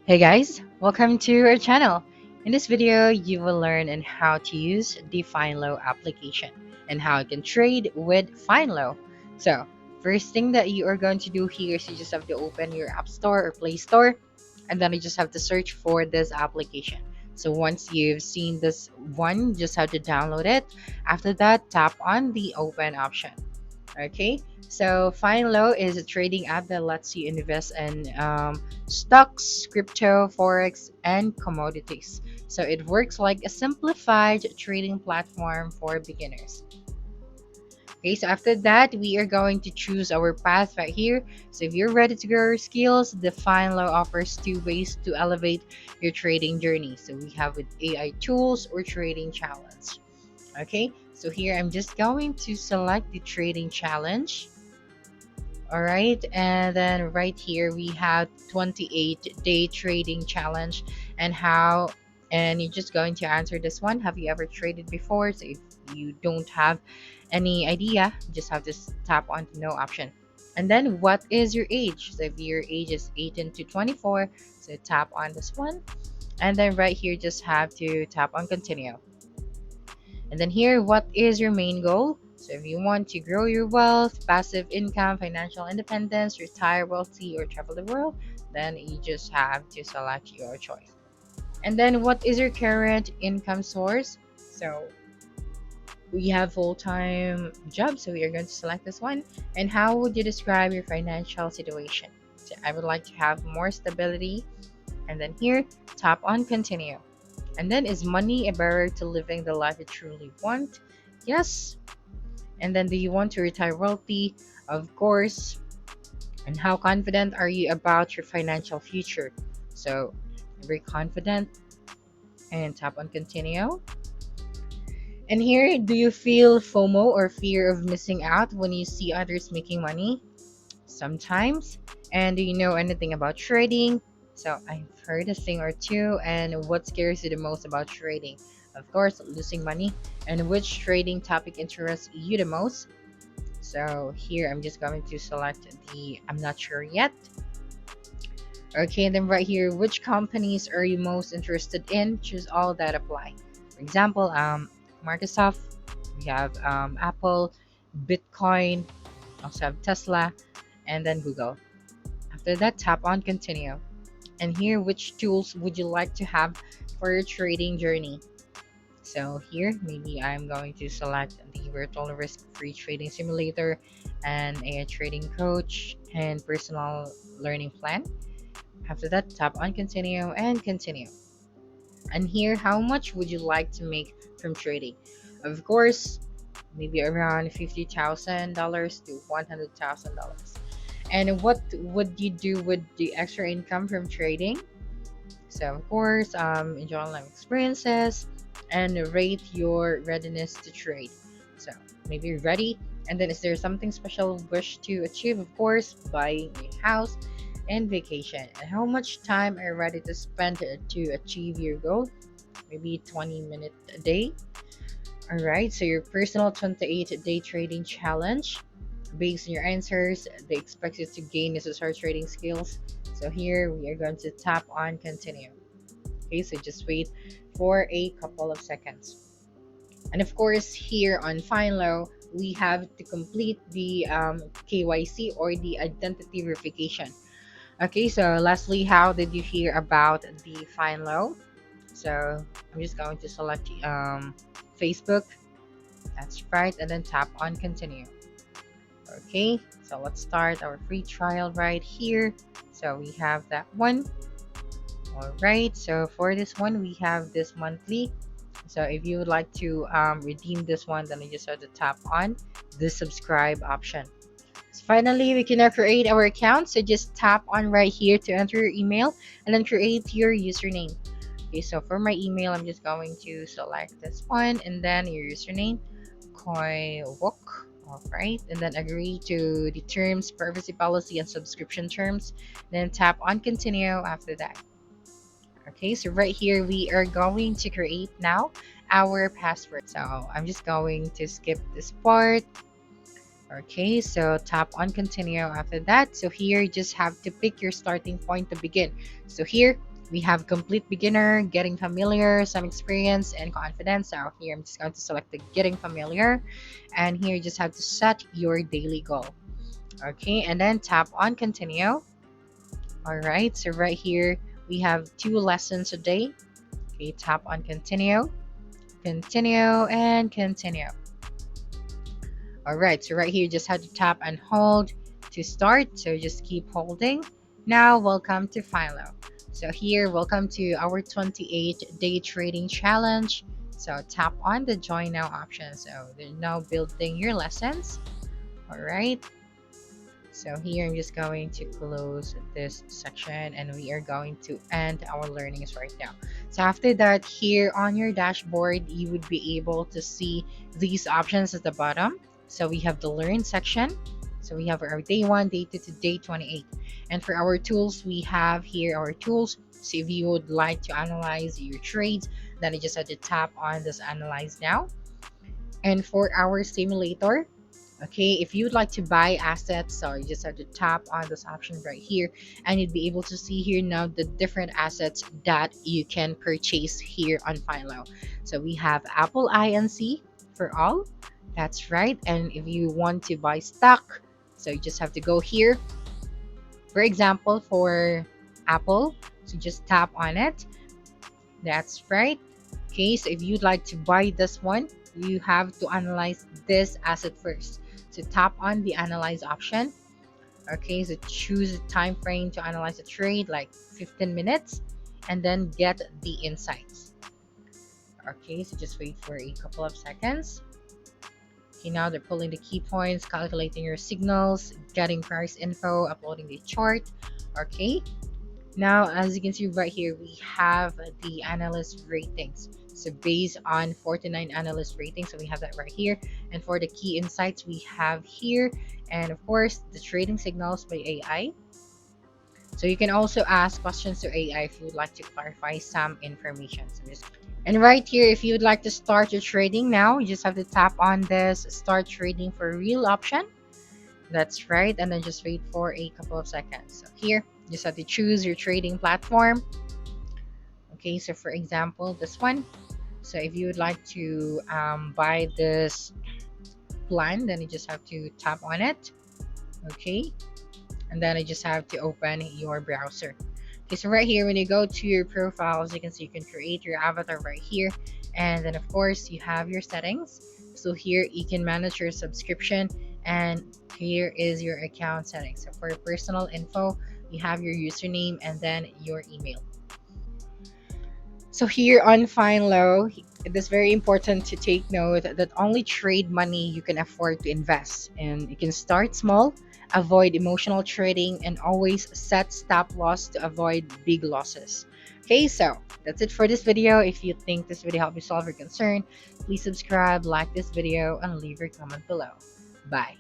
Hey guys, welcome to our channel. In this video, you will learn on how to use the Finelo application and how you can trade with Finelo. So, first thing that you are going to do here is you just have to open your App Store or Play Store, and then you just have to search for this application. So once you've seen this one, you just have to download it. After that, tap on the open option. Okay, so Finelo is a trading app that lets you invest in stocks, crypto, forex, and commodities. So it works like a simplified trading platform for beginners. Okay, so after that, we are going to choose our path right here. So if you're ready to grow your skills, the Finelo offers two ways to elevate your trading journey. So we have with AI tools or trading challenge. Okay, so here I'm just going to select the trading challenge. All right, and then right here we have 28-day trading challenge and how, and you're just going to answer this one. Have you ever traded before? So if you don't have any idea, you just have to tap on the no option. And then what is your age? So if your age is 18 to 24, so tap on this one. And then right here, just have to tap on continue. And then here, what is your main goal? So if you want to grow your wealth, passive income, financial independence, retire wealthy, or travel the world, then you just have to select your choice. And then what is your current income source? So we have full-time job, so we are going to select this one. And how would you describe your financial situation? So I would like to have more stability. And then here, tap on continue. And then, is money a barrier to living the life you truly want? Yes. And then, do you want to retire wealthy? Of course. And how confident are you about your financial future? So, very confident. And tap on continue. And here, do you feel FOMO or fear of missing out when you see others making money? Sometimes. And do you know anything about trading? So I've heard a thing or two. And what scares you the most about trading? Of course, losing money. And which trading topic interests you the most? So here I'm just going to select the I'm not sure yet. Okay, and then right here, which companies are you most interested in? Choose all that apply. For example, Microsoft, we have Apple, Bitcoin, also have Tesla, and then Google. After that, tap on continue. And here, which tools would you like to have for your trading journey? So here, maybe I'm going to select the virtual risk-free trading simulator and a trading coach and personal learning plan. After that, tap on continue and continue. And here, how much would you like to make from trading? Of course, maybe around $50,000 to $100,000. And what would you do with the extra income from trading? So of course, enjoy life experiences and rate your readiness to trade. So maybe you're ready. And then is there something special wish to achieve? Of course, buying a house and vacation. And how much time are you ready to spend to achieve your goal? Maybe 20 minutes a day. All right, so your personal 28-day trading challenge. Based on your answers, they expect you to gain necessary trading skills. So here we are going to tap on continue. Okay, so just wait for a couple of seconds. And of course, here on Finelo, we have to complete the KYC or the identity verification. Okay, so lastly, how did you hear about the Finelo? So I'm just going to select Facebook. That's right, and then tap on continue. Okay, so let's start our free trial right here. So we have that one. All right, so for this one, we have this monthly. So if you would like to redeem this one, then you just have to tap on the subscribe option. So finally, we can now create our account. So just tap on right here to enter your email and then create your username. Okay, so for my email, I'm just going to select this one and then your username, Koiwok. All right, and then agree to the terms, privacy policy, and subscription terms. Then tap on continue after that. Okay, so right here we are going to create now our password. So I'm just going to skip this part. Okay, so tap on continue after that. So here you just have to pick your starting point to begin. So here We have complete beginner, getting familiar, some experience, and confidence. So here I'm just going to select the getting familiar, and here you just have to set your daily goal. Okay, and then tap on continue. All right, so right here we have 2 lessons a day. Okay, tap on continue, continue, and continue. All right, so right here you just have to tap and hold to start. So just keep holding. Now, welcome to Philo. So here, welcome to our 28-day trading challenge. So tap on the join now option. So they're now building your lessons. All right. So here I'm just going to close this section and we are going to end our learnings right now. So after that, here on your dashboard, you would be able to see these options at the bottom. So we have the learn section. So we have our day 1, day 2 to day 28. And for our tools, we have here our tools. So if you would like to analyze your trades, then you just have to tap on this analyze now. And for our simulator, okay, if you'd like to buy assets, so you just have to tap on this option right here and you'd be able to see here now the different assets that you can purchase here on Finelo. So we have Apple Inc for all, that's right. And if you want to buy stock, so you just have to go here, for example, for Apple, so just tap on it, that's right. Okay, so if you'd like to buy this one, you have to analyze this asset first. So tap on the analyze option. Okay, so choose a time frame to analyze a trade, like 15 minutes, and then get the insights. Okay, so just wait for a couple of seconds. Okay, now they're pulling the key points, calculating your signals, getting price info, uploading the chart. Okay, now as you can see right here, we have the analyst ratings. So based on 49 analyst ratings, so we have that right here. And for the key insights, we have here, and of course the trading signals by AI. So you can also ask questions to AI if you would like to clarify some information. And right here, if you would like to start your trading now, you just have to tap on this start trading for real option. That's right, and then just wait for a couple of seconds. So here, you just have to choose your trading platform. Okay, so for example, this one. So if you would like to buy this plan, then you just have to tap on it. Okay, and then I just have to open your browser. Okay, so right here, when you go to your profiles, you can see you can create your avatar right here, and then of course you have your settings. So here you can manage your subscription, and here is your account settings. So for your personal info, you have your username and then your email. So here on Finelo, it is very important to take note that only trade money you can afford to invest, and you can start small, avoid emotional trading, and always set stop loss to avoid big losses. Okay, so that's it for this video. If you think this video helped you solve your concern, please subscribe, like this video, and leave your comment below. Bye.